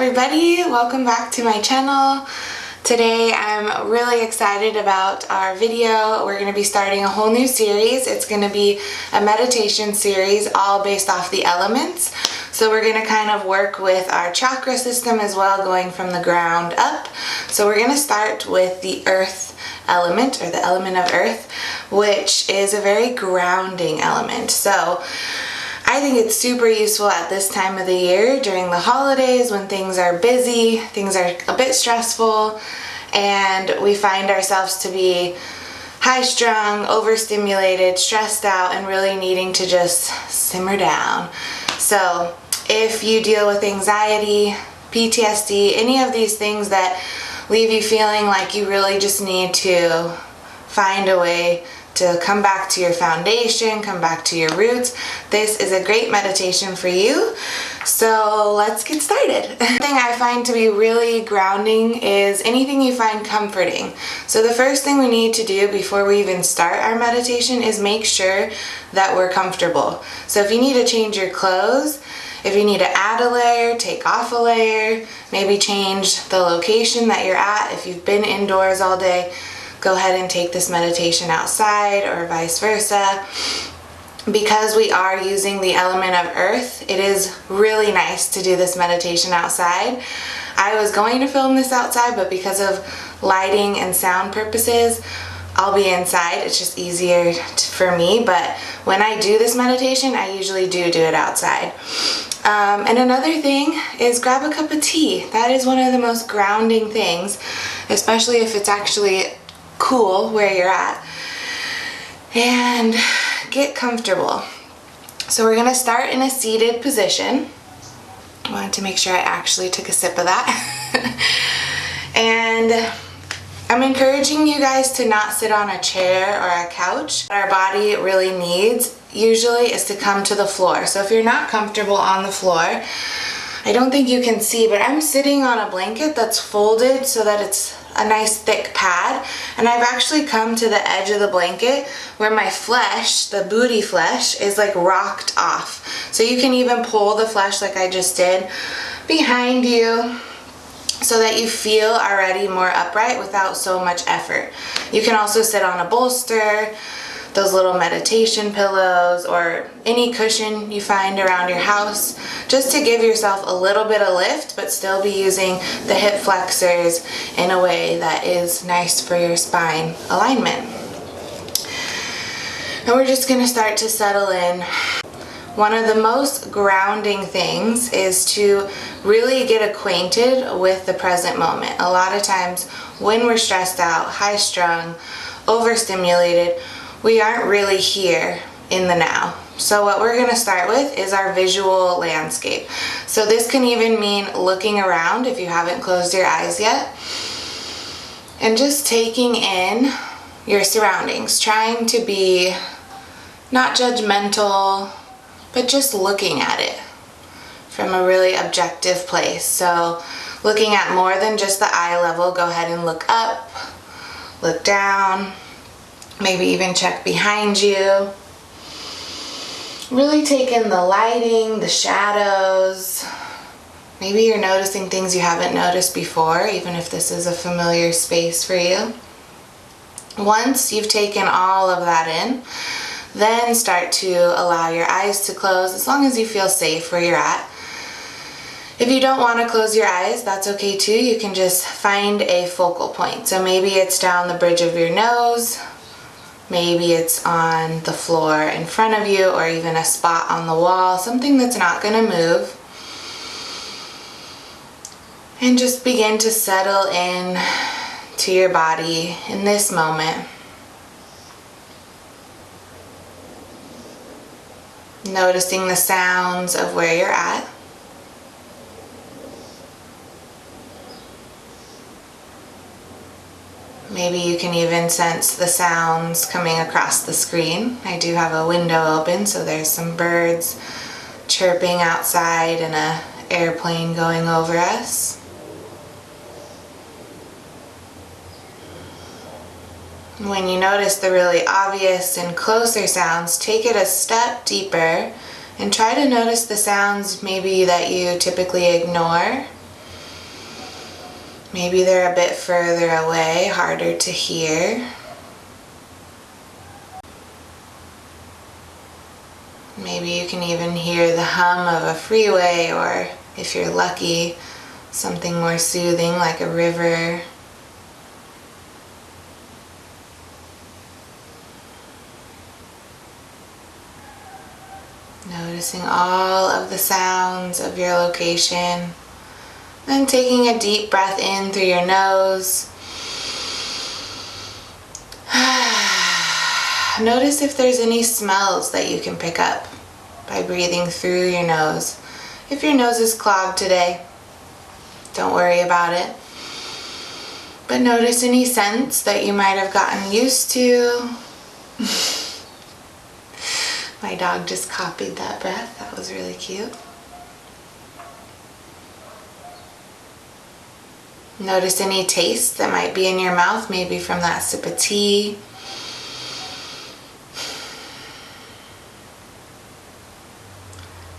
everybody, welcome back to my channel. Today I'm really excited about our video. We're going to be starting a whole new series. It's going to be a meditation series all based off the elements. So we're going to kind of work with our chakra system as well, going from the ground up. So we're going to start with the earth element, or the element of earth, which is a very grounding element. So I think it's super useful at this time of the year during the holidays when things are busy, things are a bit stressful, and we find ourselves to be high-strung, overstimulated, stressed out, and really needing to just simmer down. So if you deal with anxiety, PTSD, any of these things that leave you feeling like you really just need to find a way to come back to your foundation, come back to your roots, this is a great meditation for you. So let's get started. The thing I find to be really grounding is anything you find comforting. So the first thing we need to do before we even start our meditation is make sure that we're comfortable. So if you need to change your clothes, if you need to add a layer, take off a layer, maybe change the location that you're at. If you've been indoors all day, go ahead and take this meditation outside, or vice versa. Because we are using the element of earth, it is really nice to do this meditation outside. I was going to film this outside, but because of lighting and sound purposes, I'll be inside. It's just easier for me, but when I do this meditation, I usually do it outside. And another thing is grab a cup of tea. That is one of the most grounding things, especially if it's actually cool where you're at, and get comfortable. So we're gonna start in a seated position. I wanted to make sure I actually took a sip of that. And I'm encouraging you guys to not sit on a chair or a couch. What our body really needs usually is to come to the floor. So if you're not comfortable on the floor, I don't think you can see, but I'm sitting on a blanket that's folded so that it's a nice thick pad, and I've actually come to the edge of the blanket where my flesh, the booty flesh, is like rocked off. So you can even pull the flesh like I just did behind you so that you feel already more upright without so much effort. You can also sit on a bolster, those little meditation pillows, or any cushion you find around your house, just to give yourself a little bit of lift, but still be using the hip flexors in a way that is nice for your spine alignment. And we're just gonna start to settle in. One of the most grounding things is to really get acquainted with the present moment. A lot of times when we're stressed out, high-strung, overstimulated, we aren't really here in the now. So what we're gonna start with is our visual landscape. So this can even mean looking around if you haven't closed your eyes yet, and just taking in your surroundings, trying to be not judgmental, but just looking at it from a really objective place. So looking at more than just the eye level, go ahead and look up, look down, maybe even check behind you. Really take in the lighting, the shadows. Maybe you're noticing things you haven't noticed before, even if this is a familiar space for you. Once you've taken all of that in, then start to allow your eyes to close as long as you feel safe where you're at. If you don't want to close your eyes, that's okay too. You can just find a focal point. So maybe it's down the bridge of your nose, maybe it's on the floor in front of you, or even a spot on the wall, something that's not going to move. And just begin to settle in to your body in this moment. Noticing the sounds of where you're at. Maybe you can even sense the sounds coming across the screen. I do have a window open, so there's some birds chirping outside and an airplane going over us. When you notice the really obvious and closer sounds, take it a step deeper and try to notice the sounds maybe that you typically ignore, Maybe they're a bit further away, harder to hear. Maybe you can even hear the hum of a freeway, or if you're lucky, something more soothing like a river. Noticing all of the sounds of your location. Then taking a deep breath in through your nose. Notice if there's any smells that you can pick up by breathing through your nose. If your nose is clogged today, don't worry about it. But notice any scents that you might have gotten used to. My dog just copied that breath. That was really cute. Notice any taste that might be in your mouth, maybe from that sip of tea.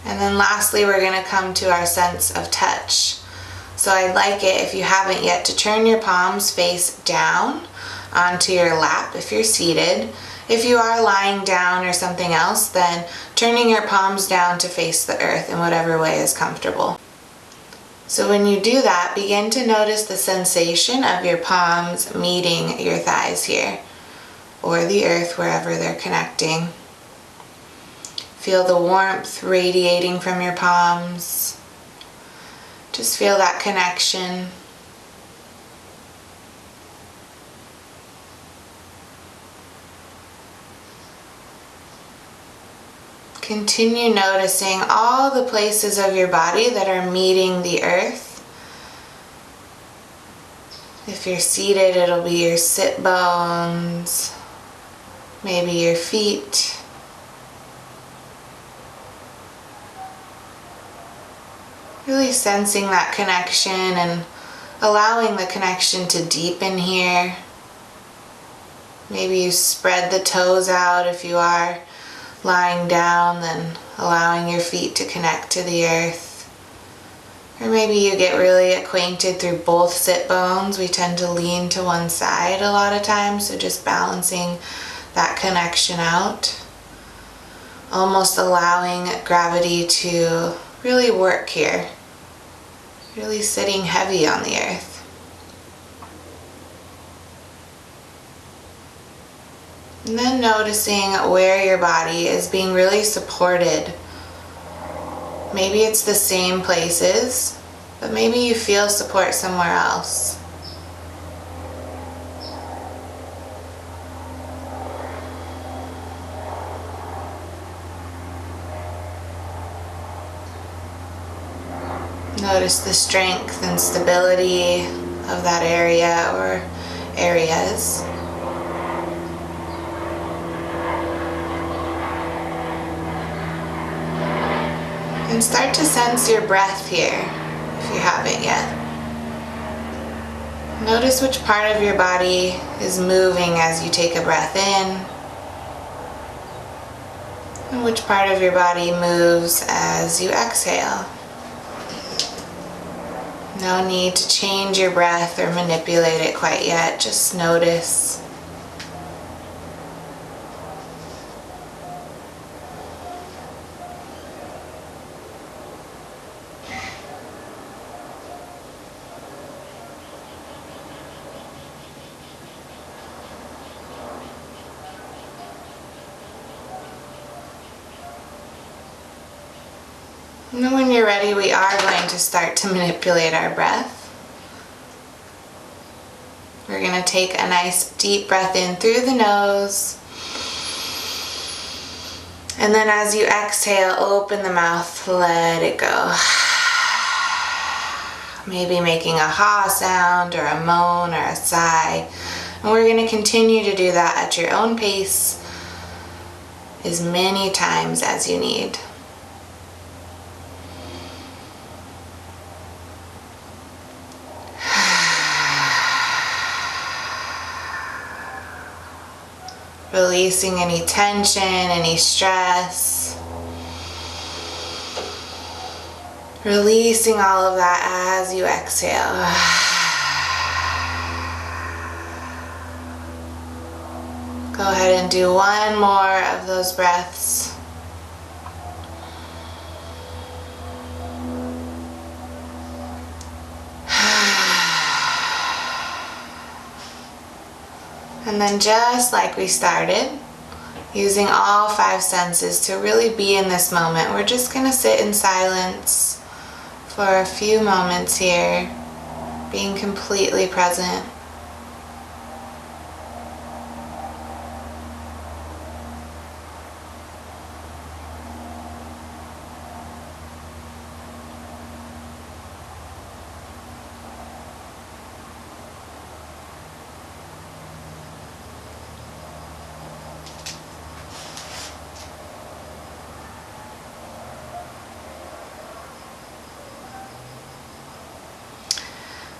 And then lastly, we're going to come to our sense of touch. So I'd like it, if you haven't yet, to turn your palms face down onto your lap if you're seated. If you are lying down or something else, then turning your palms down to face the earth in whatever way is comfortable. So when you do that, begin to notice the sensation of your palms meeting your thighs here, or the earth wherever they're connecting. Feel the warmth radiating from your palms. Just feel that connection. Continue noticing all the places of your body that are meeting the earth. If you're seated, it'll be your sit bones, maybe your feet. Really sensing that connection and allowing the connection to deepen here. Maybe you spread the toes out if you are lying down, then allowing your feet to connect to the earth. Or maybe you get really acquainted through both sit bones. We tend to lean to one side a lot of times, so just balancing that connection out. Almost allowing gravity to really work here. Really sitting heavy on the earth. And then noticing where your body is being really supported. Maybe it's the same places, but maybe you feel support somewhere else. Notice the strength and stability of that area or areas. And start to sense your breath here, if you haven't yet. Notice which part of your body is moving as you take a breath in, and which part of your body moves as you exhale. No need to change your breath or manipulate it quite yet, just notice. And then when you're ready, we are going to start to manipulate our breath. We're going to take a nice deep breath in through the nose. And then as you exhale, open the mouth, let it go. Maybe making a ha sound or a moan or a sigh. And we're going to continue to do that at your own pace as many times as you need. Releasing any tension, any stress. Releasing all of that as you exhale. Go ahead and do one more of those breaths. And then just like we started, using all 5 senses to really be in this moment. We're just going to sit in silence for a few moments here, being completely present.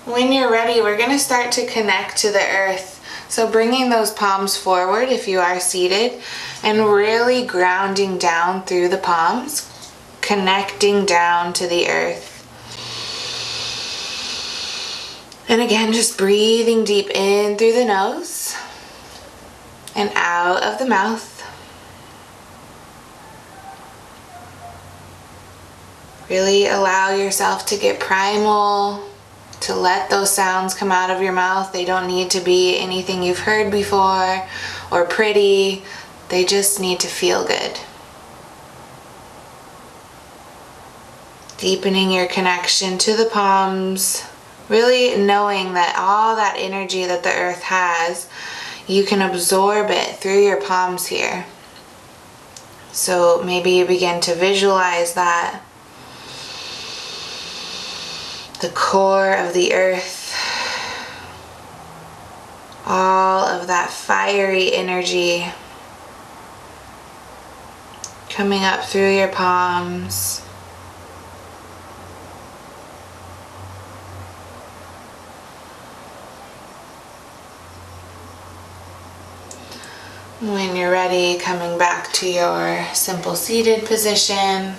When you're ready, we're going to start to connect to the earth. So bringing those palms forward if you are seated and really grounding down through the palms, connecting down to the earth. And again, just breathing deep in through the nose and out of the mouth. Really allow yourself to get primal, to let those sounds come out of your mouth. They don't need to be anything you've heard before or pretty. They just need to feel good. Deepening your connection to the palms, really knowing that all that energy that the earth has, you can absorb it through your palms here. So maybe you begin to visualize that. The core of the earth, all of that fiery energy coming up through your palms. When you're ready, coming back to your simple seated position.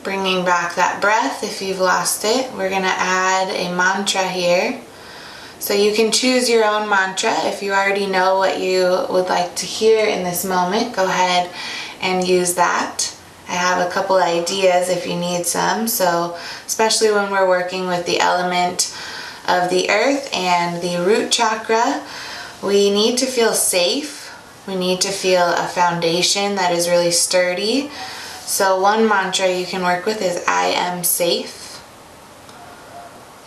Bringing back that breath if you've lost it. We're going to add a mantra here. So you can choose your own mantra. If you already know what you would like to hear in this moment, go ahead and use that. I have a couple ideas if you need some. So especially when we're working with the element of the earth and the root chakra, we need to feel safe. We need to feel a foundation that is really sturdy. So one mantra you can work with is I am safe.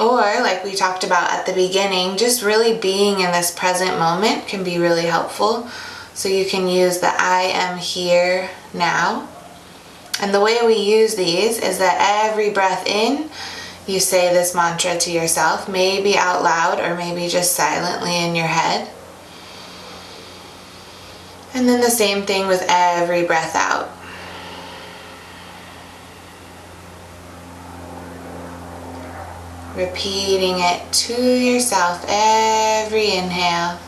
Or like we talked about at the beginning, just really being in this present moment can be really helpful. So you can use the I am here now. And the way we use these is that every breath in, you say this mantra to yourself, maybe out loud or maybe just silently in your head. And then the same thing with every breath out. Repeating it to yourself every inhale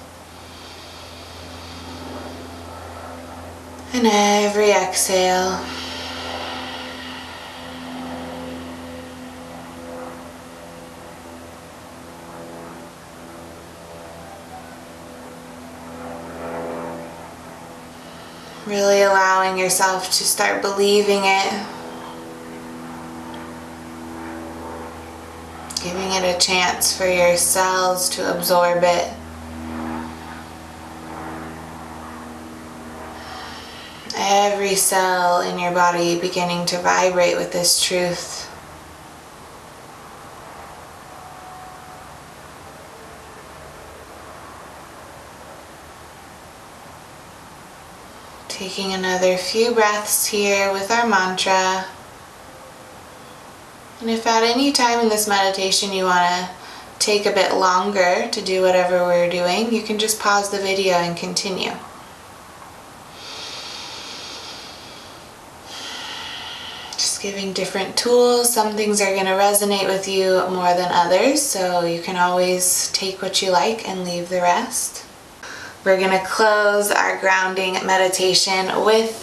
and every exhale. Really allowing yourself to start believing it. Giving it a chance for your cells to absorb it. Every cell in your body beginning to vibrate with this truth. Taking another few breaths here with our mantra. And if at any time in this meditation you want to take a bit longer to do whatever we're doing, you can just pause the video and continue. Just giving different tools. Some things are going to resonate with you more than others, so you can always take what you like and leave the rest. We're going to close our grounding meditation with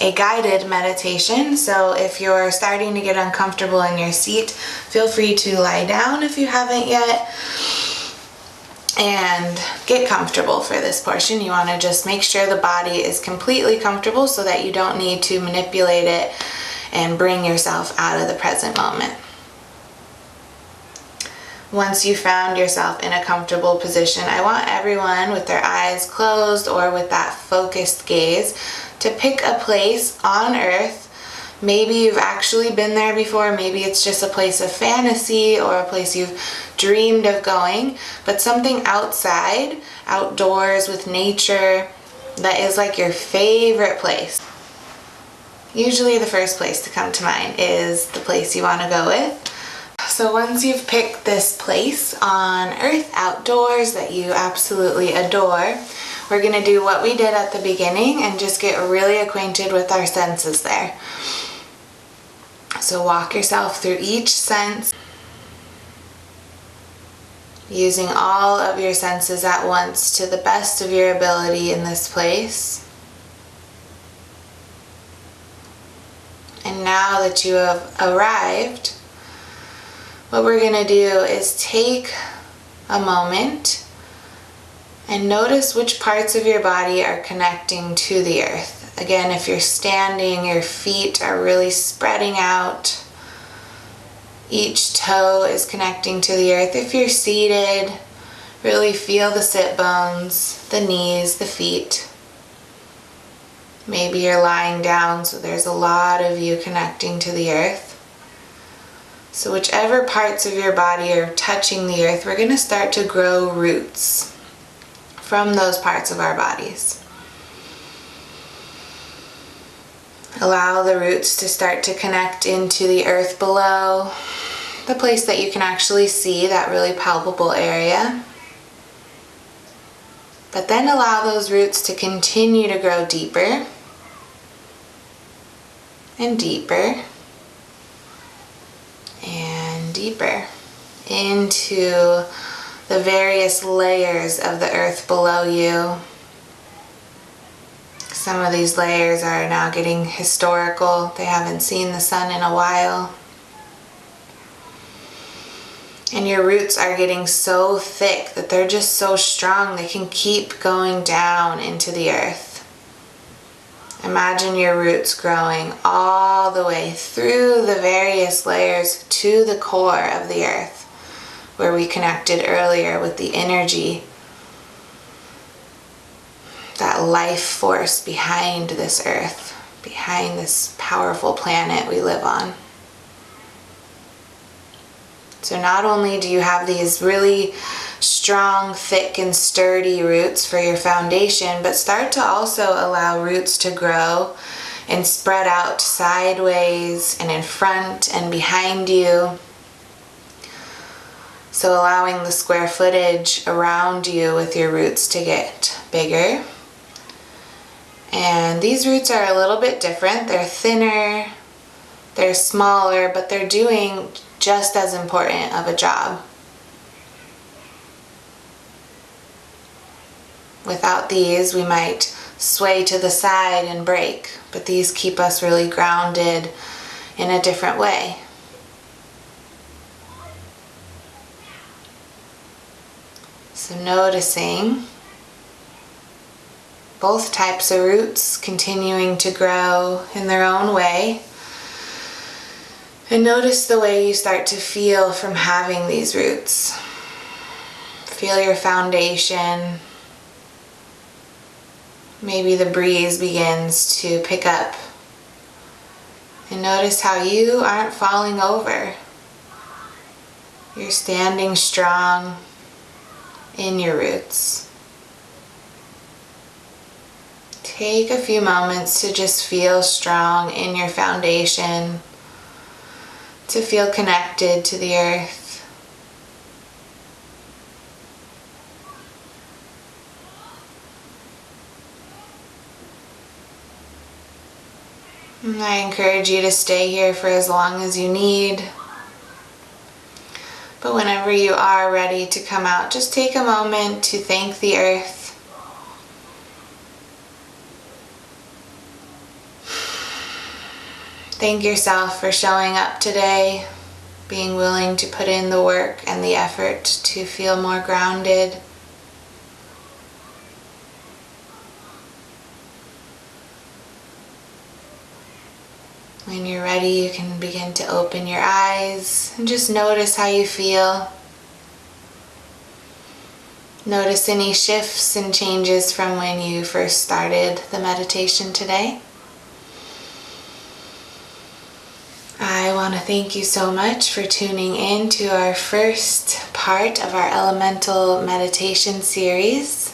a guided meditation. So if you're starting to get uncomfortable in your seat, feel free to lie down if you haven't yet. and get comfortable for this portion. You want to just make sure the body is completely comfortable so that you don't need to manipulate it and bring yourself out of the present moment. Once you found yourself in a comfortable position, I want everyone with their eyes closed or with that focused gaze to pick a place on earth. Maybe you've actually been there before, maybe it's just a place of fantasy or a place you've dreamed of going, but something outside, outdoors with nature, that is like your favorite place. Usually the first place to come to mind is the place you want to go with. So once you've picked this place on earth, outdoors, that you absolutely adore, we're going to do what we did at the beginning and just get really acquainted with our senses there. So walk yourself through each sense, using all of your senses at once to the best of your ability in this place. And now that you have arrived, what we're going to do is take a moment and notice which parts of your body are connecting to the earth. Again, if you're standing, your feet are really spreading out. Each toe is connecting to the earth. If you're seated, really feel the sit bones, the knees, the feet. Maybe you're lying down, so there's a lot of you connecting to the earth. So whichever parts of your body are touching the earth, we're going to start to grow roots from those parts of our bodies. Allow the roots to start to connect into the earth below, the place that you can actually see, that really palpable area. But then allow those roots to continue to grow deeper and deeper and deeper into the various layers of the earth below you. Some of these layers are now getting historical. They haven't seen the sun in a while. And your roots are getting so thick that they're just so strong they can keep going down into the earth. Imagine your roots growing all the way through the various layers to the core of the earth, where we connected earlier with the energy, that life force behind this earth, behind this powerful planet we live on. So not only do you have these really strong, thick, and sturdy roots for your foundation, but start to also allow roots to grow and spread out sideways and in front and behind you. So allowing the square footage around you with your roots to get bigger. And these roots are a little bit different. They're thinner, they're smaller, but they're doing just as important of a job. Without these, we might sway to the side and break, but these keep us really grounded in a different way. So noticing both types of roots continuing to grow in their own way. And notice the way you start to feel from having these roots. Feel your foundation. Maybe the breeze begins to pick up. And notice how you aren't falling over. You're standing strong in your roots. Take a few moments to just feel strong in your foundation, to feel connected to the earth. And I encourage you to stay here for as long as you need. But whenever you are ready to come out, just take a moment to thank the earth. Thank yourself for showing up today, being willing to put in the work and the effort to feel more grounded. When you're ready, you can begin to open your eyes and just notice how you feel. Notice any shifts and changes from when you first started the meditation today. I want to thank you so much for tuning in to our first part of our elemental meditation series.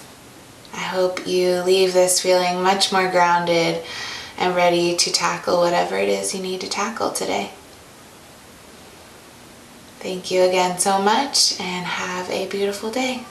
I hope you leave this feeling much more grounded and ready to tackle whatever it is you need to tackle today. Thank you again so much and have a beautiful day.